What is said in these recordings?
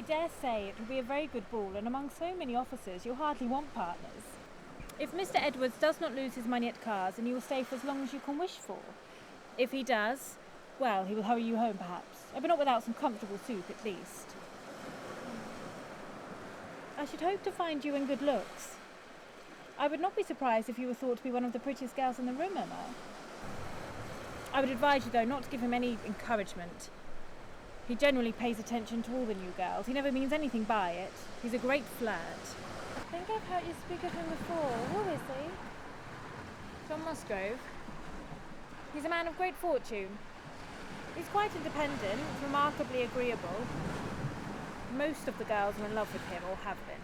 dare say it will be a very good ball, and among so many officers you'll hardly want partners. If Mr. Edwards does not lose his money at cards, then you will stay for as long as you can wish for. If he does, well, he will hurry you home perhaps, but not without some comfortable soup at least. I should hope to find you in good looks. I would not be surprised if you were thought to be one of the prettiest girls in the room, Emma. I would advise you, though, not to give him any encouragement. He generally pays attention to all the new girls. He never means anything by it. He's a great flirt. I think I've heard you speak of him before. Who is he? Tom Musgrove. He's a man of great fortune. He's quite independent, remarkably agreeable. Most of the girls are in love with him, or have been.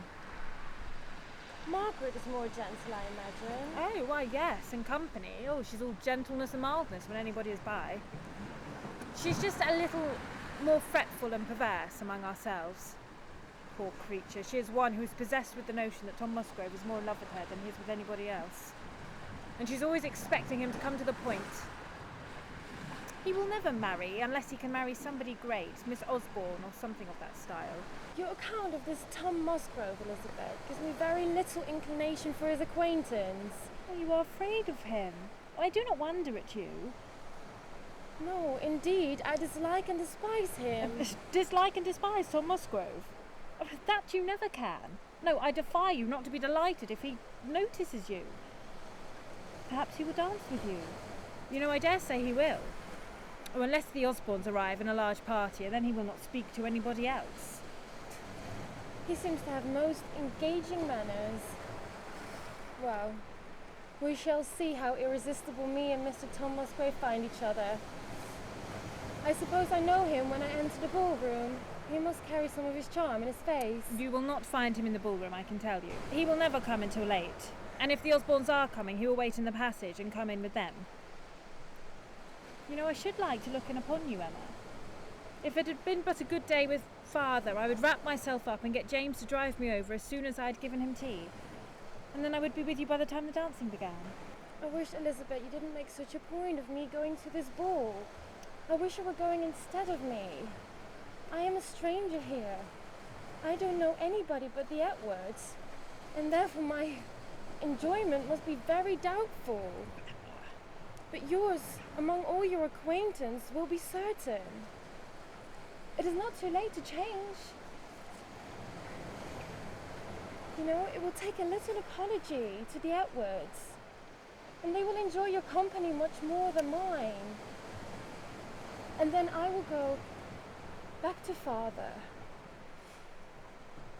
Margaret is more gentle, I imagine. Oh, why, yes, in company. Oh, she's all gentleness and mildness when anybody is by. She's just a little more fretful and perverse among ourselves. Poor creature, she is one who is possessed with the notion that Tom Musgrove is more in love with her than he is with anybody else. And she's always expecting him to come to the point. He will never marry unless he can marry somebody great, Miss Osborne or something of that style. Your account of this Tom Musgrove, Elizabeth, gives me very little inclination for his acquaintance. Oh, you are afraid of him. I do not wonder at you. No, indeed, I dislike and despise him. Dislike and despise Tom Musgrove? That you never can. No, I defy you not to be delighted if he notices you. Perhaps he will dance with you. You know, I dare say he will. Or unless the Osbornes arrive in a large party, and then he will not speak to anybody else. He seems to have most engaging manners. Well, we shall see how irresistible me and Mr. Tom Musgrove find each other. I suppose I know him when I enter the ballroom. He must carry some of his charm in his face. You will not find him in the ballroom, I can tell you. He will never come until late. And if the Osbornes are coming, he will wait in the passage and come in with them. You know, I should like to look in upon you, Emma. If it had been but a good day with Father, I would wrap myself up and get James to drive me over as soon as I had given him tea. And then I would be with you by the time the dancing began. I wish, Elizabeth, you didn't make such a point of me going to this ball. I wish you were going instead of me. I am a stranger here. I don't know anybody but the Edwards, and therefore my enjoyment must be very doubtful. But yours, among all your acquaintance, will be certain. It is not too late to change. You know, it will take a little apology to the Edwards, and they will enjoy your company much more than mine. And then I will go back to Father,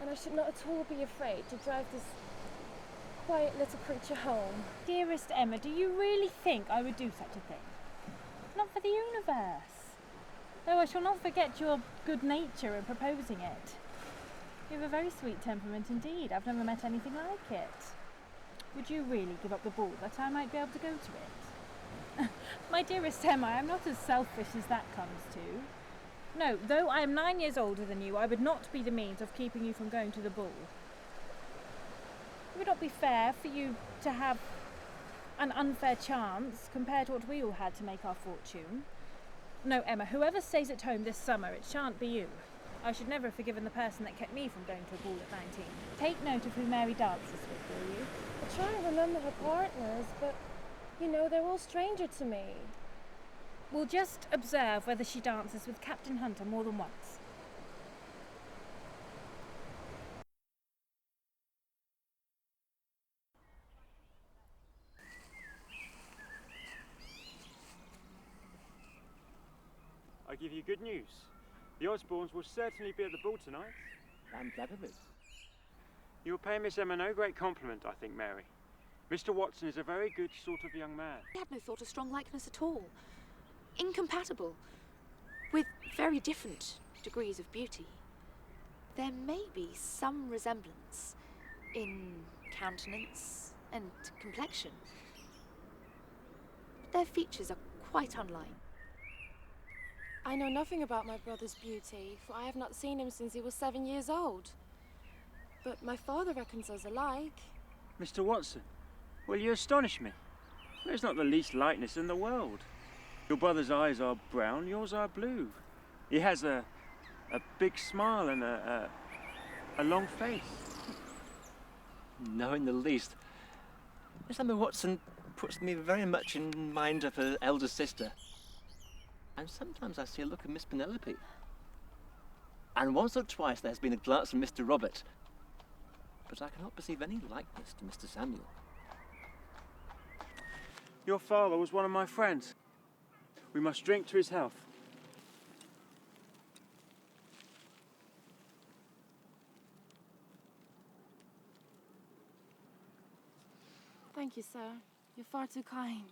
and I should not at all be afraid to drive this quiet little creature home. Dearest Emma, do you really think I would do such a thing? Not for the universe. Though I shall not forget your good nature in proposing it. You have a very sweet temperament indeed. I've never met anything like it. Would you really give up the ball that I might be able to go to it? My dearest Emma, I am not as selfish as that comes to. No, though I am 9 years older than you, I would not be the means of keeping you from going to the ball. It would not be fair for you to have an unfair chance compared to what we all had to make our fortune. No, Emma, whoever stays at home this summer, it shan't be you. I should never have forgiven the person that kept me from going to a ball at 19. Take note of who Mary dances with, will you? I try and remember her partners, but, you know, they're all stranger to me. We'll just observe whether she dances with Captain Hunter more than once. I give you good news. The Osbornes will certainly be at the ball tonight. I'm glad of it. You will pay Miss Emma no great compliment, I think, Mary. Mr. Watson is a very good sort of young man. He had no thought of strong likeness at all. Incompatible. With very different degrees of beauty. There may be some resemblance in countenance and complexion, but their features are quite unlike. I know nothing about my brother's beauty, for I have not seen him since he was 7 years old. But my father reckons us alike. Mr. Watson, well, you astonish me. There's not the least likeness in the world. Your brother's eyes are brown, yours are blue. He has a a big smile and a long face. No, in the least. Miss Emma Watson puts me very much in mind of her elder sister. And sometimes I see a look of Miss Penelope. And once or twice there has been a glance from Mr. Robert. But I cannot perceive any likeness to Mr. Samuel. Your father was one of my friends. We must drink to his health. Thank you, sir. You're far too kind.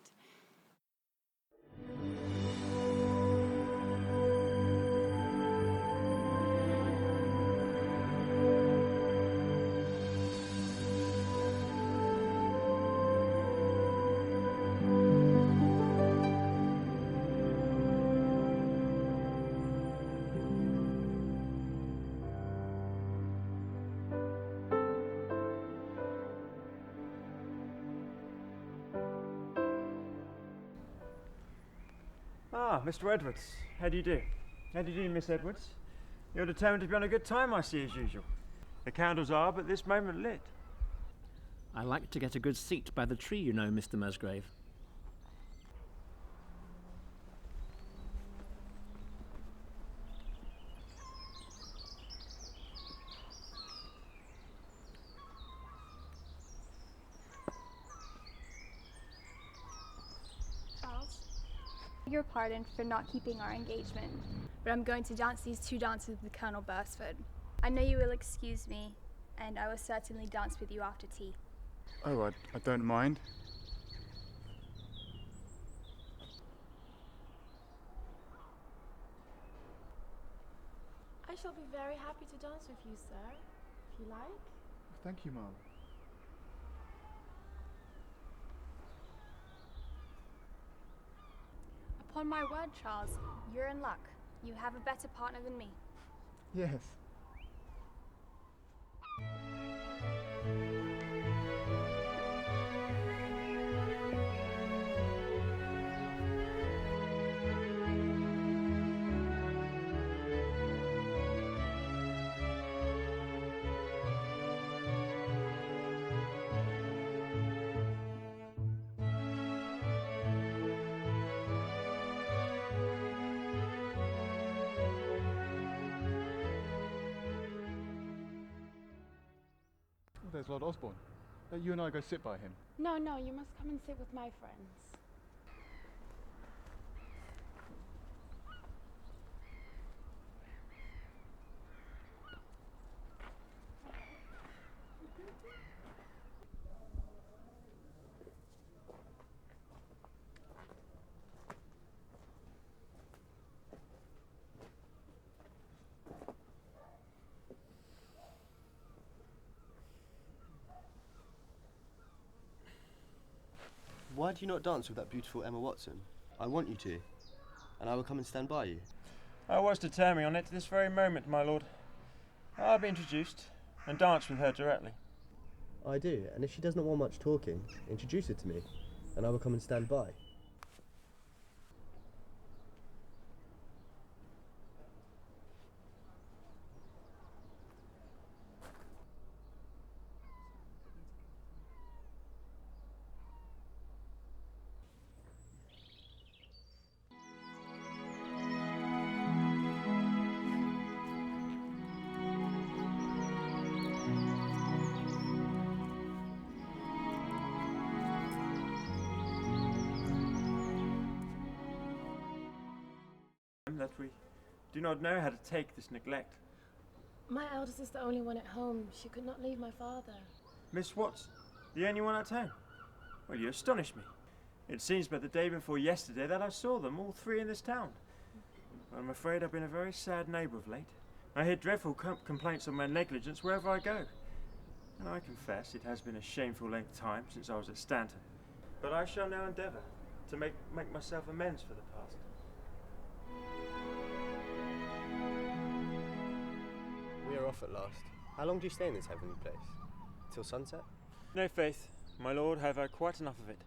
Ah, Mr. Edwards. How do you do? How do you do, Miss Edwards? You're determined to be on a good time, I see, as usual. The candles are but this moment lit. I like to get a good seat by the tree, you know, Mr. Musgrave. Charles, your pardon for not keeping our engagement, but I'm going to dance these 2 dances with Colonel Bursford. I know you will excuse me, and I will certainly dance with you after tea. Oh, I don't mind. I shall be very happy to dance with you, sir, if you like. Thank you, Mum. Upon my word, Charles, you're in luck. You have a better partner than me. Yes. Oh, there's Lord Osborne. You and I go sit by him. No, you must come and sit with my friends. Why do you not dance with that beautiful Emma Watson? I want you to, and I will come and stand by you. I was determining on it this very moment, my lord. I'll be introduced and dance with her directly. I do, and if she does not want much talking, introduce her to me, and I will come and stand by. That we do not know how to take this neglect. My eldest is the only one at home. She could not leave my father. Miss Watson, the only one at home? Well, you astonish me. It seems but the day before yesterday that I saw them, all 3 in this town. Well, I'm afraid I've been a very sad neighbour of late. I hear dreadful complaints of my negligence wherever I go. And I confess it has been a shameful length of time since I was at Stanton. But I shall now endeavour to make myself amends for the past. We are off at last. How long do you stay in this heavenly place? Till sunset? No, Faith, my lord, have I quite enough of it.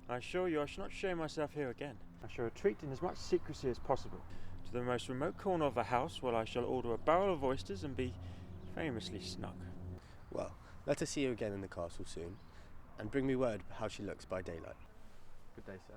I assure you I shall not show myself here again. I shall retreat in as much secrecy as possible to the most remote corner of the house while I shall order a barrel of oysters and be famously snug. Well, let us see you again in the castle soon, and bring me word how she looks by daylight. Good day, sir.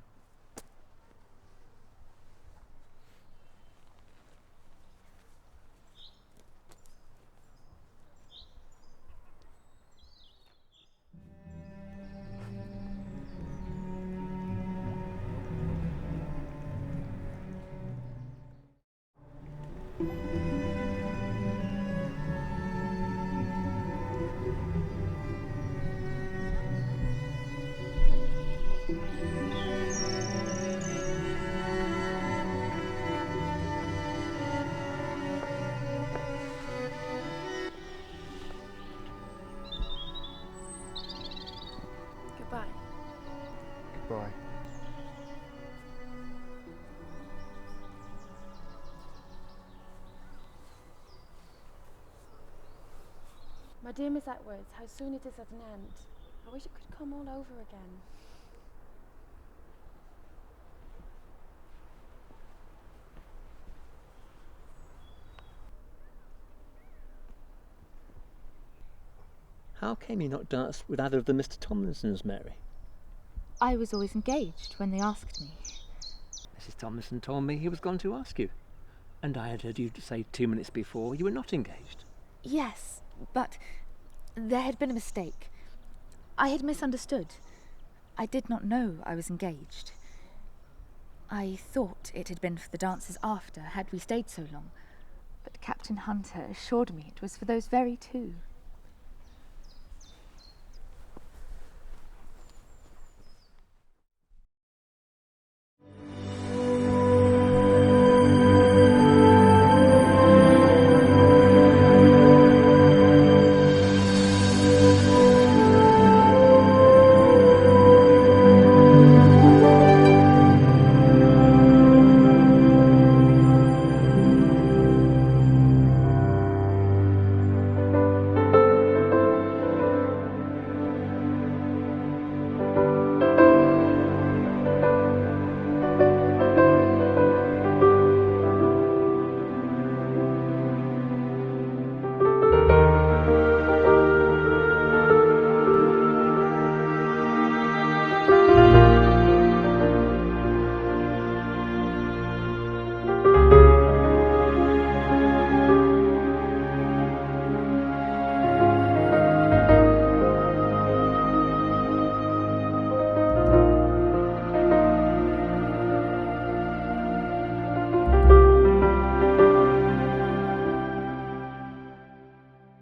Goodbye. Goodbye. My dear Miss Atwood, how soon it is at an end. I wish it could come all over again. How came you not dance with either of the Mr. Tomlinsons, Mary? I was always engaged when they asked me. Mrs. Tomlinson told me he was gone to ask you. And I had heard you say 2 minutes before you were not engaged. Yes, but there had been a mistake. I had misunderstood. I did not know I was engaged. I thought it had been for the dances after, had we stayed so long. But Captain Hunter assured me it was for those very two.